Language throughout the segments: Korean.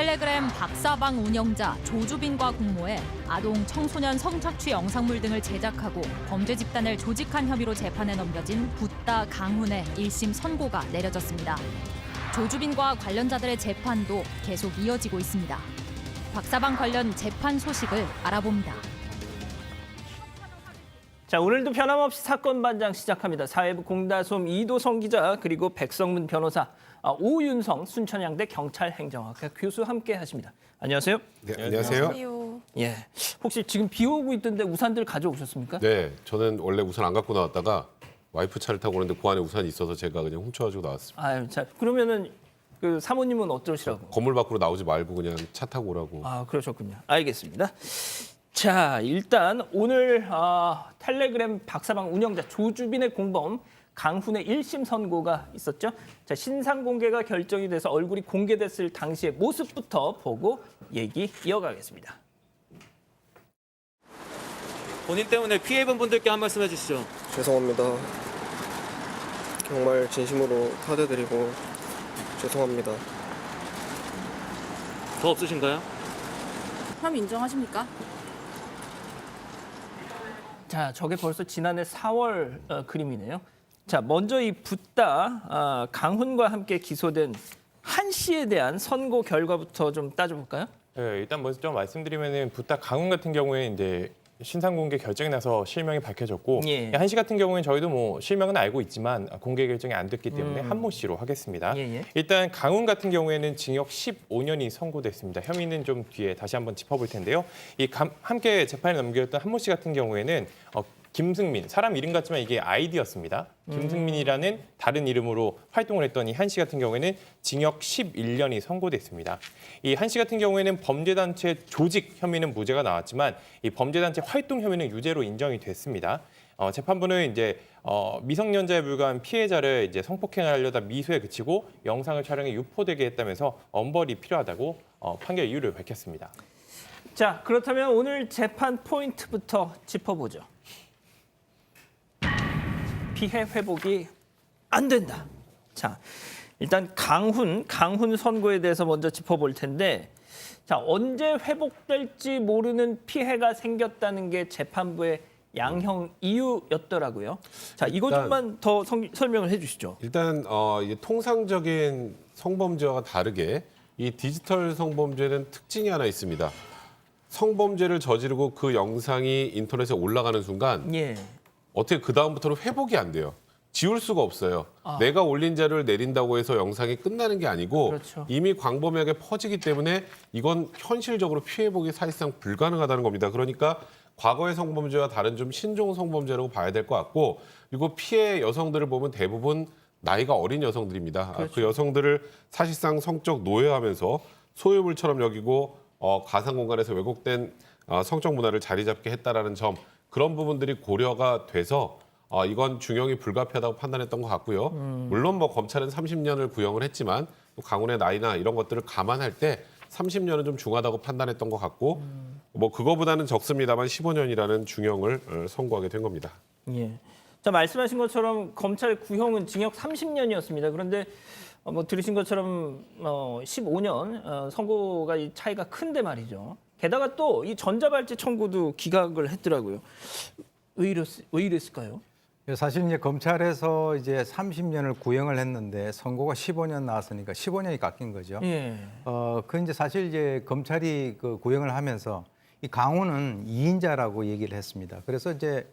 텔레그램 박사방 운영자 조주빈과 공모해 아동 청소년 성착취 영상물 등을 제작하고 범죄 집단을 조직한 혐의로 재판에 넘겨진 붓다 강훈의 1심 선고가 내려졌습니다. 조주빈과 관련자들의 재판도 계속 이어지고 있습니다. 박사방 관련 재판 소식을 알아봅니다. 자, 오늘도 변함없이 사건 반장 시작합니다. 사회부 공다솜 이도성 기자 그리고 백성문 변호사, 오윤성 순천향대 경찰행정학과 교수 함께 하십니다. 안녕하세요. 네, 안녕하세요. 예, 혹시 지금 비 오고 있던데 우산들 가져오셨습니까? 네, 저는 원래 우산 안 갖고 나왔다가 와이프 차를 타고 오는데 그 안에 우산이 있어서 제가 그냥 훔쳐가지고 나왔습니다. 아유, 자 그러면은 그 사모님은 어쩌시라고? 건물 밖으로 나오지 말고 그냥 차 타고 오라고. 아, 그러셨군요. 알겠습니다. 자, 일단 오늘 텔레그램 박사방 운영자 조주빈의 공범 강훈의 1심 선고가 있었죠. 자, 신상 공개가 결정이 돼서 얼굴이 공개됐을 당시의 모습부터 보고 얘기 이어가겠습니다. 본인 때문에 피해 입은 분들께 한 말씀 해주시죠. 죄송합니다. 정말 진심으로 사죄드리고 죄송합니다. 더 없으신가요? 혐의 인정하십니까? 자, 저게 벌써 지난해 4월 그림이네요. 자, 먼저 이 붓다 강훈과 함께 기소된 한 씨에 대한 선고 결과부터 좀 따져볼까요? 네, 일단 먼저 좀 말씀드리면은 붓다 강훈 같은 경우에 이제 신상 공개 결정이 나서 실명이 밝혀졌고, 예. 한 씨 같은 경우에는 저희도 뭐 실명은 알고 있지만 공개 결정이 안 됐기 때문에 한모 씨로 하겠습니다. 예. 일단 강훈 같은 경우에는 징역 15년이 선고됐습니다. 혐의는 좀 뒤에 다시 한번 짚어볼 텐데요. 함께 재판에 넘겨졌던 한모 씨 같은 경우에는 김승민, 사람 이름 같지만 이게 아이디였습니다. 김승민이라는 다른 이름으로 활동을 했던 이 한 씨 같은 경우에는 징역 11년이 선고됐습니다. 이 한 씨 같은 경우에는 범죄단체 조직 혐의는 무죄가 나왔지만 이 범죄단체 활동 혐의는 유죄로 인정이 됐습니다. 재판부는 이제 미성년자에 불과한 피해자를 이제 성폭행을 하려다 미수에 그치고 영상을 촬영해 유포되게 했다면서 엄벌이 필요하다고 판결 이유를 밝혔습니다. 자, 그렇다면 오늘 재판 포인트부터 짚어보죠. 피해 회복이 안 된다. 자, 일단 강훈 선고에 대해서 먼저 짚어볼 텐데, 자, 언제 회복될지 모르는 피해가 생겼다는 게 재판부의 양형 이유였더라고요. 자, 이거 좀만 더 설명을 해주시죠. 일단 이게 통상적인 성범죄와 다르게 이 디지털 성범죄는 특징이 하나 있습니다. 성범죄를 저지르고 그 영상이 인터넷에 올라가는 순간 예. 어떻게 그 다음부터는 회복이 안 돼요. 지울 수가 없어요. 내가 올린 자료를 내린다고 해서 영상이 끝나는 게 아니고 그렇죠. 이미 광범위하게 퍼지기 때문에 이건 현실적으로 피해 회복이 사실상 불가능하다는 겁니다. 그러니까 과거의 성범죄와 다른 좀 신종 성범죄라고 봐야 될 것 같고, 그리고 피해 여성들을 보면 대부분 나이가 어린 여성들입니다. 그렇죠. 그 여성들을 사실상 성적 노예하면서 소유물처럼 여기고 가상 공간에서 왜곡된 성적 문화를 자리 잡게 했다라는 점, 그런 부분들이 고려가 돼서 이건 중형이 불가피하다고 판단했던 것 같고요. 물론 뭐 검찰은 30년을 구형을 했지만 또 강훈의 나이나 이런 것들을 감안할 때 30년은 좀 중하다고 판단했던 것 같고, 뭐 그거보다는 적습니다만 15년이라는 중형을 선고하게 된 겁니다. 예. 자, 말씀하신 것처럼 검찰 구형은 징역 30년이었습니다. 그런데 뭐 들으신 것처럼 15년 선고가 이 차이가 큰데 말이죠. 게다가 또 이 전자발찌 청구도 기각을 했더라고요. 왜 이랬을까요? 사실 이제 검찰에서 이제 30년을 구형을 했는데 선고가 15년 나왔으니까 15년이 깎인 거죠. 예. 그 이제 사실 이제 검찰이 그 구형을 하면서 이 강훈은 2인자라고 얘기를 했습니다. 그래서 이제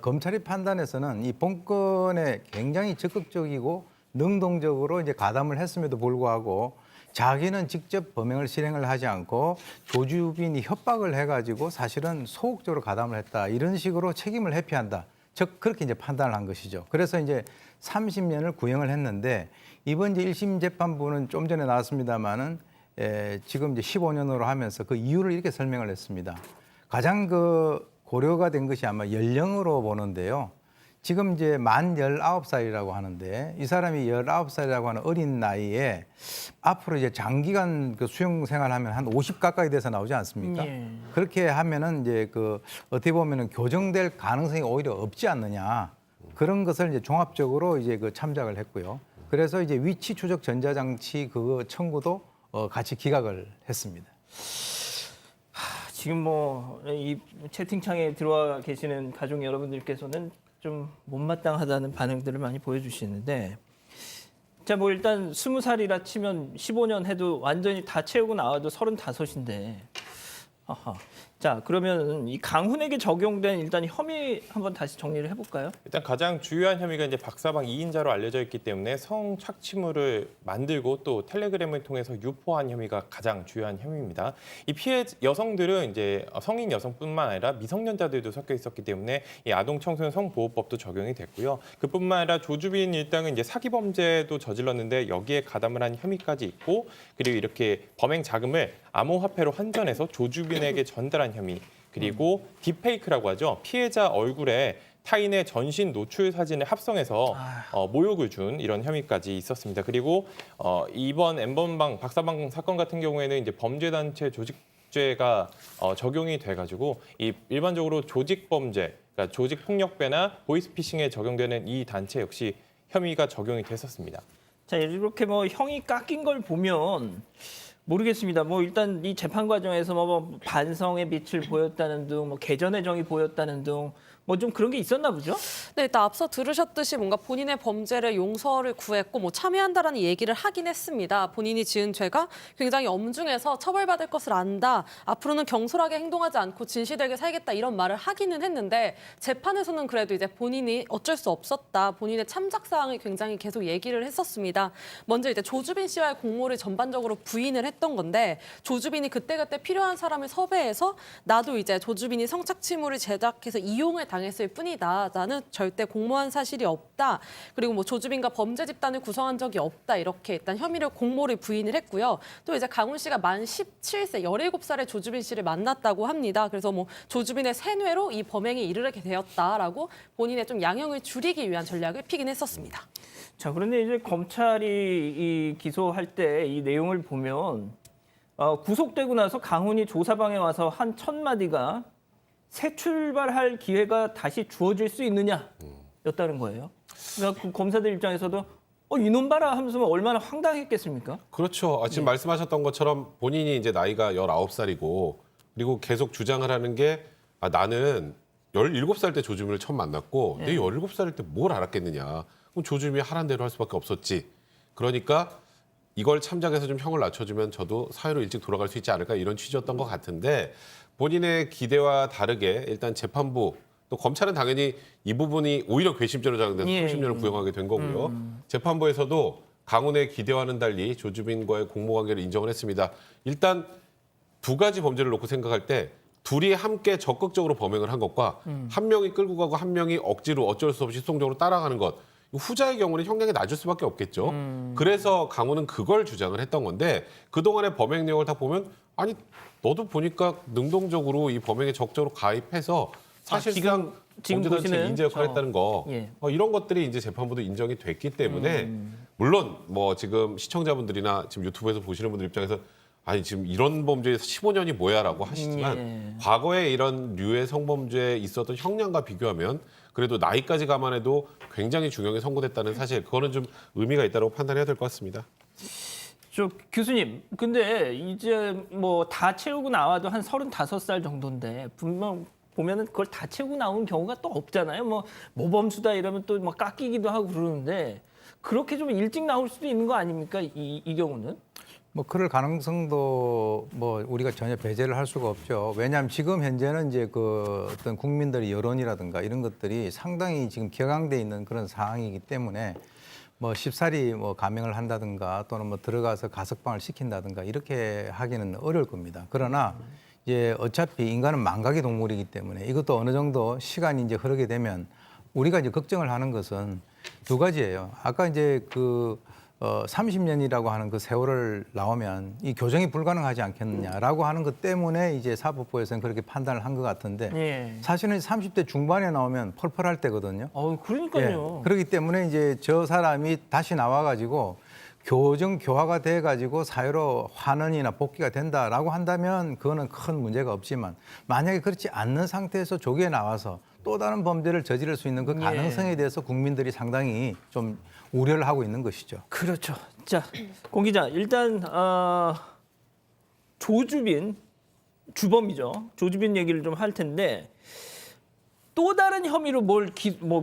검찰이 판단에서는 이 본건에 굉장히 적극적이고 능동적으로 이제 가담을 했음에도 불구하고 자기는 직접 범행을 실행을 하지 않고 조주빈이 협박을 해가지고 사실은 소극적으로 가담을 했다, 이런 식으로 책임을 회피한다. 즉 그렇게 이제 판단을 한 것이죠. 그래서 이제 30년을 구형을 했는데 이번 이제 1심 재판부는 좀 전에 나왔습니다만은 지금 이제 15년으로 하면서 그 이유를 이렇게 설명을 했습니다. 가장 그 고려가 된 것이 아마 연령으로 보는데요. 지금 이제 만 19살이라고 하는데 이 사람이 19살이라고 하는 어린 나이에 앞으로 이제 장기간 그 수용 생활하면 한 50 가까이 돼서 나오지 않습니까? 예. 그렇게 하면은 이제 그 어떻게 보면은 교정될 가능성이 오히려 없지 않느냐. 그런 것을 이제 종합적으로 이제 그 참작을 했고요. 그래서 이제 위치 추적 전자장치 그거 청구도 같이 기각을 했습니다. 지금 뭐 이 채팅창에 들어와 계시는 가족 여러분들께서는 좀 못마땅하다는 반응들을 많이 보여주시는데, 자, 뭐 일단 20살이라 치면 15년 해도 완전히 다 채우고 나와도 35인데, 아하. 자, 그러면 이 강훈에게 적용된 일단 혐의 한번 다시 정리를 해볼까요? 일단 가장 주요한 혐의가 이제 박사방 2인자로 알려져 있기 때문에 성착취물을 만들고 또 텔레그램을 통해서 유포한 혐의가 가장 주요한 혐의입니다. 이 피해 여성들은 이제 성인 여성뿐만 아니라 미성년자들도 섞여 있었기 때문에 이 아동 청소년 성보호법도 적용이 됐고요. 그뿐만 아니라 조주빈 일당은 이제 사기 범죄도 저질렀는데 여기에 가담을 한 혐의까지 있고, 그리고 이렇게 범행 자금을 암호화폐로 환전해서 조주빈에게 전달한 혐의, 그리고 딥페이크라고 하죠. 피해자 얼굴에 타인의 전신 노출 사진을 합성해서 모욕을 준 이런 혐의까지 있었습니다. 그리고 이번 N번방 박사방 사건 같은 경우에는 이제 범죄단체 조직죄가 적용이 돼가지고 이 일반적으로 조직범죄, 그러니까 조직폭력배나 보이스피싱에 적용되는 이 단체 역시 혐의가 적용이 됐었습니다. 자, 이렇게 뭐 형이 깎인 걸 보면 모르겠습니다. 뭐 일단 이 재판 과정에서 뭐 반성의 빛을 보였다는 등, 뭐 개전의 정이 보였다는 등, 뭐 좀 그런 게 있었나 보죠? 네, 일단 앞서 들으셨듯이 뭔가 본인의 범죄를 용서를 구했고 뭐 참여한다라는 얘기를 하긴 했습니다. 본인이 지은 죄가 굉장히 엄중해서 처벌받을 것을 안다. 앞으로는 경솔하게 행동하지 않고 진실되게 살겠다 이런 말을 하기는 했는데, 재판에서는 그래도 이제 본인이 어쩔 수 없었다. 본인의 참작 사항을 굉장히 계속 얘기를 했었습니다. 먼저 이제 조주빈 씨와의 공모를 전반적으로 부인을 했던 건데, 조주빈이 그때그때 필요한 사람을 섭외해서 나도 이제 조주빈이 성착취물을 제작해서 이용을 당했을 뿐이다. 나는 절대 공모한 사실이 없다. 그리고 뭐 조주빈과 범죄 집단을 구성한 적이 없다. 이렇게 일단 혐의를 공모를 부인을 했고요. 또 이제 강훈 씨가 만 17세, 17살에 조주빈 씨를 만났다고 합니다. 그래서 뭐 조주빈의 세뇌로 이 범행에 이르게 되었다라고 본인의 좀 양형을 줄이기 위한 전략을 피긴 했었습니다. 자, 그런데 이제 검찰이 이 기소할 때 이 내용을 보면 구속되고 나서 강훈이 조사방에 와서 한 1000마디가 새 출발할 기회가 다시 주어질 수 있느냐였다는 거예요. 그러니까 그 검사들 입장에서도 이놈 봐라 하면서 얼마나 황당했겠습니까? 그렇죠. 지금 말씀하셨던 것처럼 본인이 이제 나이가 19살이고 그리고 계속 주장을 하는 게 나는 17살 때 조주빈을 처음 만났고 내 17살일 때 뭘 알았겠느냐. 그럼 조주빈이 하란 대로 할 수밖에 없었지. 그러니까 이걸 참작해서 좀 형을 낮춰주면 저도 사회로 일찍 돌아갈 수 있지 않을까 이런 취지였던 것 같은데, 본인의 기대와 다르게 일단 재판부 또 검찰은 당연히 이 부분이 오히려 괘씸죄로 작용돼서 30년을 구형하게 된 거고요. 재판부에서도 강훈의 기대와는 달리 조주빈과의 공모관계를 인정을 했습니다. 일단 두 가지 범죄를 놓고 생각할 때 둘이 함께 적극적으로 범행을 한 것과 한 명이 끌고 가고 한 명이 억지로 어쩔 수 없이 수동적으로 따라가는 것, 후자의 경우는 형량이 낮을 수밖에 없겠죠. 그래서 강훈은 그걸 주장을 했던 건데, 그동안의 범행 내용을 다 보면 아니 너도 보니까 능동적으로 이 범행에 적극적으로 가입해서 사실상 지금 범죄단체 보시는 인재 역할을 했다는 거, 이런 것들이 이제 재판부도 인정이 됐기 때문에 물론 뭐 지금 시청자분들이나 지금 유튜브에서 보시는 분들 입장에서 아니 지금 이런 범죄에서 15년이 뭐야라고 하시지만 과거에 이런 류의 성범죄에 있었던 형량과 비교하면 그래도 나이까지 감안해도 굉장히 중형에 선고됐다는 사실, 그거는 좀 의미가 있다고 판단해야 될 것 같습니다. 저 교수님, 근데 이제 뭐 다 채우고 나와도 한 35살 정도인데 분명 보면은 그걸 다 채우고 나온 경우가 또 없잖아요. 뭐 모범수다 이러면 또 막 깎이기도 하고 그러는데, 그렇게 좀 일찍 나올 수도 있는 거 아닙니까? 이 경우는? 뭐 그럴 가능성도 뭐 우리가 전혀 배제를 할 수가 없죠. 왜냐하면 지금 현재는 이제 그 어떤 국민들의 여론이라든가 이런 것들이 상당히 지금 격앙돼 있는 그런 상황이기 때문에 뭐 쉽사리 뭐 감형을 한다든가 또는 뭐 들어가서 가석방을 시킨다든가 이렇게 하기는 어려울 겁니다. 그러나 이제 어차피 인간은 망각의 동물이기 때문에 이것도 어느 정도 시간이 이제 흐르게 되면 우리가 이제 걱정을 하는 것은 두 가지예요. 아까 이제 그 30년이라고 하는 그 세월을 나오면 이 교정이 불가능하지 않겠느냐라고 하는 것 때문에 이제 사법부에서는 그렇게 판단을 한 것 같은데, 사실은 30대 중반에 나오면 펄펄할 때거든요. 그러니까요. 그렇기 때문에 이제 저 사람이 다시 나와가지고 교정 교화가 돼가지고 사회로 환원이나 복귀가 된다라고 한다면 그거는 큰 문제가 없지만, 만약에 그렇지 않는 상태에서 조기에 나와서 또 다른 범죄를 저지를 수 있는 그 가능성에 대해서 국민들이 상당히 좀 우려를 하고 있는 것이죠. 그렇죠. 자, 공 기자, 일단 조주빈 주범이죠. 조주빈 얘기를 좀 할 텐데 또 다른 혐의로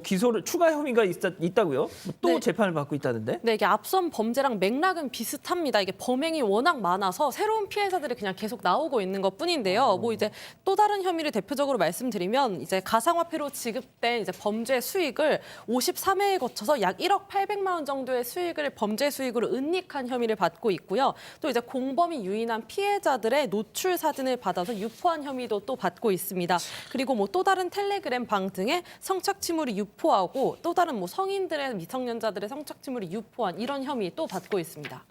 기소를 추가 혐의가 있다고요? 또 네. 재판을 받고 있다는데? 네, 이게 앞선 범죄랑 맥락은 비슷합니다. 이게 범행이 워낙 많아서 새로운 피해자들이 그냥 계속 나오고 있는 것뿐인데요. 뭐 이제 또 다른 혐의를 대표적으로 말씀드리면 이제 가상화폐로 지급된 이제 범죄 수익을 53회에 거쳐서 약 1억 800만 원 정도의 수익을 범죄 수익으로 은닉한 혐의를 받고 있고요. 또 이제 공범이 유인한 피해자들의 노출 사진을 받아서 유포한 혐의도 또 받고 있습니다. 그리고 뭐 또 다른 텔레그램 방 등의 성착취물이 유포하고 또 다른 뭐 성인들의 미성년자들의 성착취물이 유포한 이런 혐의 또 받고 있습니다.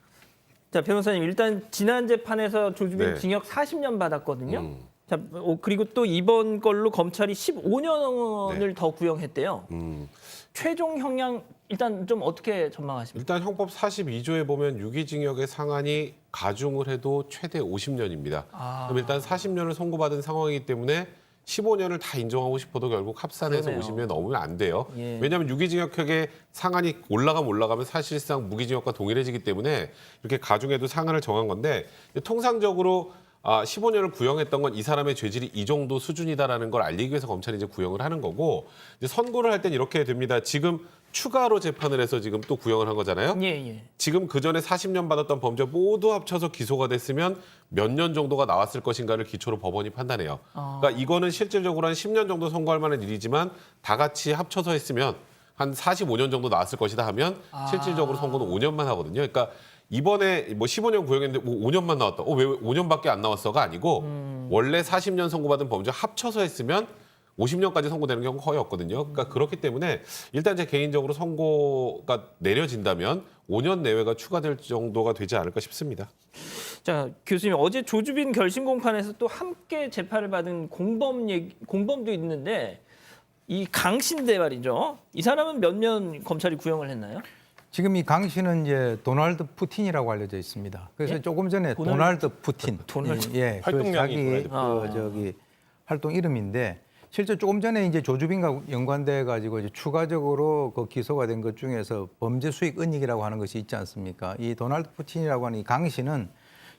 자, 변호사님, 일단 지난 재판에서 조주빈 네. 징역 40년 받았거든요. 자, 그리고 또 이번 걸로 검찰이 15년을 더 구형했대요. 최종 형량 일단 좀 어떻게 전망하십니까? 일단 형법 42조에 보면 유기징역의 상한이 가중을 해도 최대 50년입니다. 그럼 일단 40년을 선고받은 상황이기 때문에 15년을 다 인정하고 싶어도 결국 합산해서 그러네요. 50년 넘으면 안 돼요. 예. 왜냐하면 유기징역형의 상한이 올라가면 사실상 무기징역과 동일해지기 때문에 이렇게 가중해도 상한을 정한 건데 통상적으로 15년을 구형했던 건 이 사람의 죄질이 이 정도 수준이다라는 걸 알리기 위해서 검찰이 이제 구형을 하는 거고 이제 선고를 할 땐 이렇게 됩니다. 지금 추가로 재판을 해서 지금 또 구형을 한 거잖아요. 예. 지금 그 전에 40년 받았던 범죄 모두 합쳐서 기소가 됐으면 몇 년 정도가 나왔을 것인가를 기초로 법원이 판단해요. 그러니까 이거는 실질적으로 한 10년 정도 선고할 만한 일이지만 다 같이 합쳐서 했으면 한 45년 정도 나왔을 것이다 하면 실질적으로 선고는 5년만 하거든요. 그러니까 이번에 뭐 15년 구형했는데 5년만 나왔다. 왜 5년밖에 안 나왔어가 아니고 원래 40년 선고받은 범죄 합쳐서 했으면 50년까지 선고되는 경우가 거의 없거든요. 그러니까 그렇기 때문에 일단 제 개인적으로 선고가 내려진다면 5년 내외가 추가될 정도가 되지 않을까 싶습니다. 자, 교수님, 어제 조주빈 결심 공판에서 또 함께 재판을 받은 공범도 있는데 이 강신대 말이죠. 이 사람은 몇 년 검찰이 구형을 했나요? 지금 이 강 씨는 이제 도널드 푸틴이라고 알려져 있습니다. 그래서 예? 조금 전에 도널드 푸틴, 도널드 그 활동명이 자기 도널드 활동 이름인데 실제 조금 전에 이제 조주빈과 연관돼 가지고 이제 추가적으로 그 기소가 된 것 중에서 범죄 수익 은닉이라고 하는 것이 있지 않습니까? 이 도널드 푸틴이라고 하는 이 강 씨는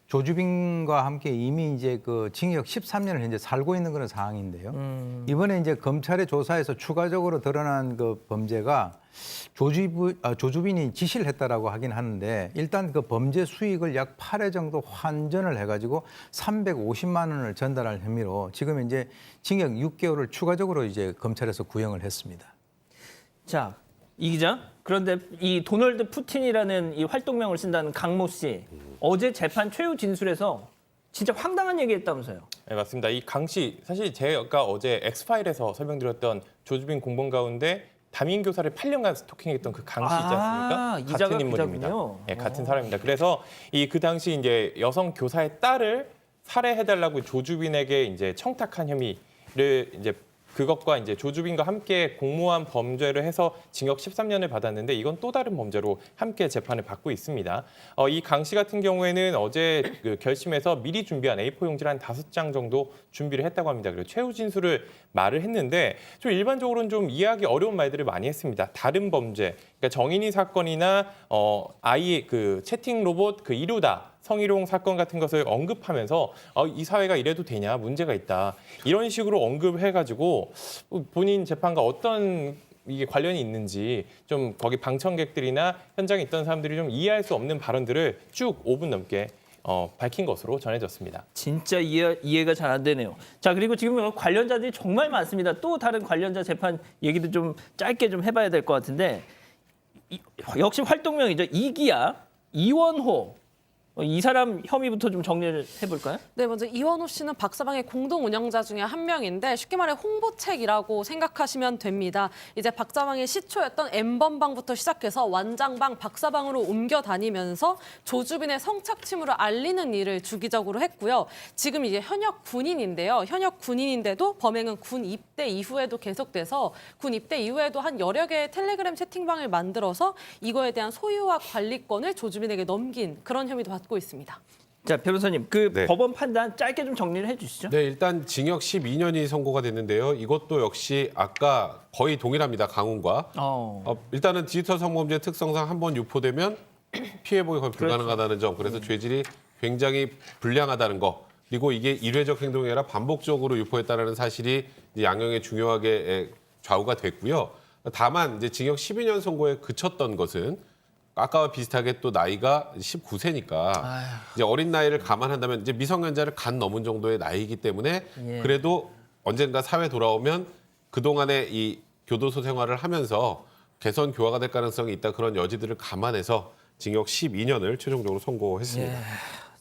조주빈과 함께 이미 이제 그 징역 13년을 현재 살고 있는 그런 상황인데요. 이번에 이제 검찰의 조사에서 추가적으로 드러난 그 범죄가 조주빈이 지시를 했다라고 하긴 하는데 일단 그 범죄 수익을 약 8회 정도 환전을 해가지고 350만 원을 전달할 혐의로 지금 이제 징역 6개월을 추가적으로 이제 검찰에서 구형을 했습니다. 자, 이 기자. 그런데 이 도널드 푸틴이라는 이 활동명을 쓴다는 강모 씨 어제 재판 최후 진술에서 진짜 황당한 얘기했다면서요? 네, 맞습니다. 이 강 씨 사실 제가 어제 엑스파일에서 설명드렸던 조주빈 공범 가운데 담임 교사를 8년간 스토킹했던 그 강 씨 있지 않습니까? 이자가 같은 인물입니다. 그자군요. 네, 같은 사람입니다. 그래서 그 당시 이제 여성 교사의 딸을 살해해달라고 조주빈에게 이제 청탁한 혐의를 이제 그것과 이제 조주빈과 함께 공모한 범죄를 해서 징역 13년을 받았는데 이건 또 다른 범죄로 함께 재판을 받고 있습니다. 이 강 씨 같은 경우에는 어제 그 결심에서 미리 준비한 A4 용지를 한 5장 정도 준비를 했다고 합니다. 그리고 최후 진술을 말을 했는데 좀 일반적으로는 좀 이해하기 어려운 말들을 많이 했습니다. 다른 범죄, 그러니까 정인이 사건이나 아이 그 채팅 로봇 그 이루다. 성희롱 사건 같은 것을 언급하면서 이 사회가 이래도 되냐 문제가 있다 이런 식으로 언급해가지고 본인 재판과 어떤 이게 관련이 있는지 좀 거기 방청객들이나 현장에 있던 사람들이 좀 이해할 수 없는 발언들을 쭉 5분 넘게 밝힌 것으로 전해졌습니다. 진짜 이해가 잘 안 되네요. 자, 그리고 지금 관련자들이 정말 많습니다. 또 다른 관련자 재판 얘기도 좀 짧게 좀 해봐야 될 것 같은데 역시 활동명이죠. 이기야, 이원호. 이 사람 혐의부터 좀 정리를 해볼까요? 네, 먼저 이원호 씨는 박사방의 공동 운영자 중에 한 명인데 쉽게 말해 홍보책이라고 생각하시면 됩니다. 이제 박사방의 시초였던 N번방부터 시작해서 완장방, 박사방으로 옮겨 다니면서 조주빈의 성착취물을 알리는 일을 주기적으로 했고요. 지금 이제 현역 군인인데요. 현역 군인인데도 범행은 군 입대 이후에도 계속돼서 군 입대 이후에도 한 여러 개의 텔레그램 채팅방을 만들어서 이거에 대한 소유와 관리권을 조주빈에게 넘긴 그런 혐의도 받고 있습니다. 자, 변호사님, 그 네. 법원 판단 짧게 좀 정리를 해주시죠. 네, 일단 징역 12년이 선고가 됐는데요. 이것도 역시 아까 거의 동일합니다. 강훈과. 일단은 디지털 성범죄 특성상 한 번 유포되면 피해복이 거의 불가능하다는 점. 그래서 죄질이 굉장히 불량하다는 거. 그리고 이게 일회적 행동이 아니라 반복적으로 유포했다는 사실이 이제 양형에 중요하게 좌우가 됐고요. 다만 이제 징역 12년 선고에 그쳤던 것은 아까와 비슷하게 또 나이가 19세니까 이제 어린 나이를 감안한다면 이제 미성년자를 간 넘은 정도의 나이이기 때문에 그래도 언젠가 사회 돌아오면 그동안의 이 교도소 생활을 하면서 개선 교화가 될 가능성이 있다 그런 여지들을 감안해서 징역 12년을 최종적으로 선고했습니다.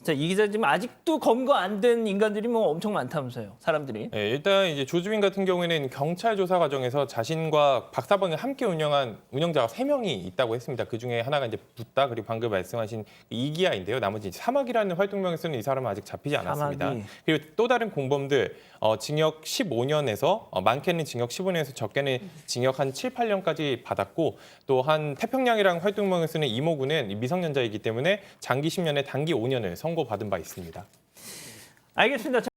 자, 이 기자 지금 아직도 검거 안 된 인간들이 뭐 엄청 많다면서요, 사람들이. 네, 일단 이제 조주빈 같은 경우에는 경찰 조사 과정에서 자신과 박사방을 함께 운영한 운영자가 3명이 있다고 했습니다. 그 중에 하나가 이제 붓다 그리고 방금 말씀하신 이기아인데요. 나머지 사막이라는 활동명에서는 이 사람은 아직 잡히지 않았습니다. 사막이. 그리고 또 다른 공범들 징역 15년에서 많게는 징역 15년에서 적게는 징역 한 7, 8년까지 받았고 또 한 태평양이라는 활동명에서는 이모군은 미성년자이기 때문에 장기 10년에 단기 5년을 선고받은 바 있습니다. 알겠습니다.